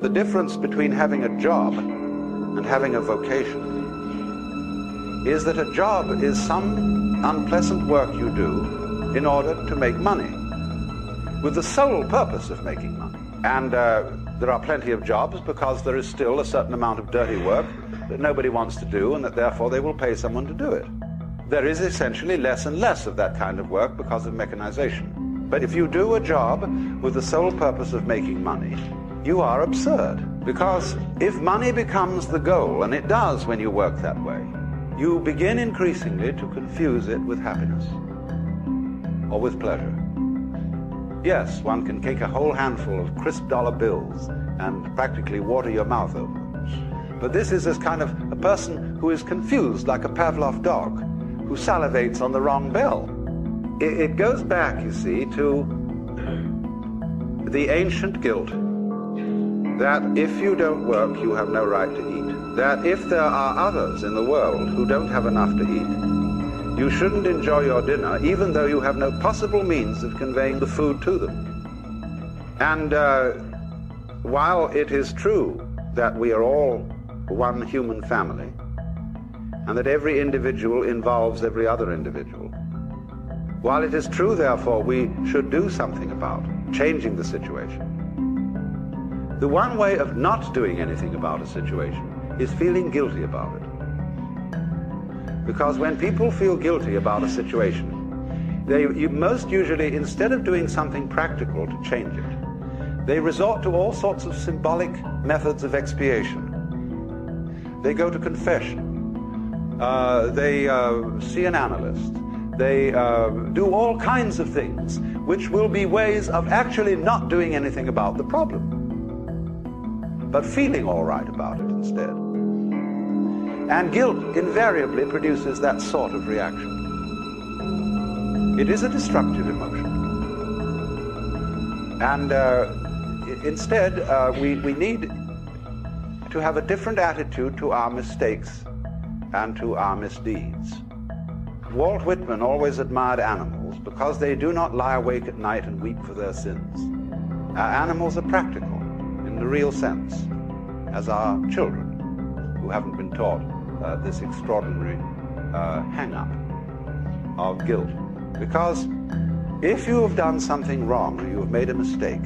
The difference between having a job and having a vocation is that a job is some unpleasant work you do in order to make money, with the sole purpose of making money. And there are plenty of jobs because there is still a certain amount of dirty work that nobody wants to do, and that therefore they will pay someone to do it. There is essentially less and less of that kind of work because of mechanization. But if you do a job with the sole purpose of making money, you are absurd. Because if money becomes the goal, and it does when you work that way, you begin increasingly to confuse it with happiness or with pleasure. Yes, one can take a whole handful of crisp dollar bills and practically water your mouth over them. But this is as kind of a person who is confused, like a Pavlov dog who salivates on the wrong bell. It goes back, you see, to the ancient guilt that if you don't work, you have no right to eat. That if there are others in the world who don't have enough to eat, you shouldn't enjoy your dinner, even though you have no possible means of conveying the food to them. And while it is true that we are all one human family, and that every individual involves every other individual, while it is true, therefore, we should do something about changing the situation, the one way of not doing anything about a situation is feeling guilty about it. Because when people feel guilty about a situation, you most usually, instead of doing something practical to change it, they resort to all sorts of symbolic methods of expiation. They go to confession. They see an analyst. They do all kinds of things which will be ways of actually not doing anything about the problem, but feeling all right about it instead. And guilt invariably produces that sort of reaction. It is a destructive emotion. And instead, we need to have a different attitude to our mistakes and to our misdeeds. Walt Whitman always admired animals because they do not lie awake at night and weep for their sins. Animals are practical in the real sense, as are children who haven't been taught this extraordinary hang-up of guilt. Because if you have done something wrong, or you have made a mistake,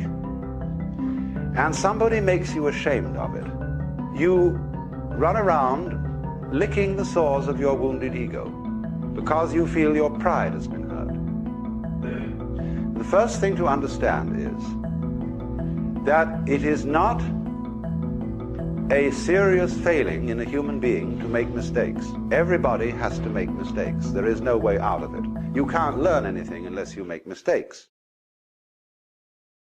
and somebody makes you ashamed of it, you run around licking the sores of your wounded ego because you feel your pride has been hurt. The first thing to understand is that it is not a serious failing in a human being to make mistakes. Everybody has to make mistakes. There is no way out of it. You can't learn anything unless you make mistakes.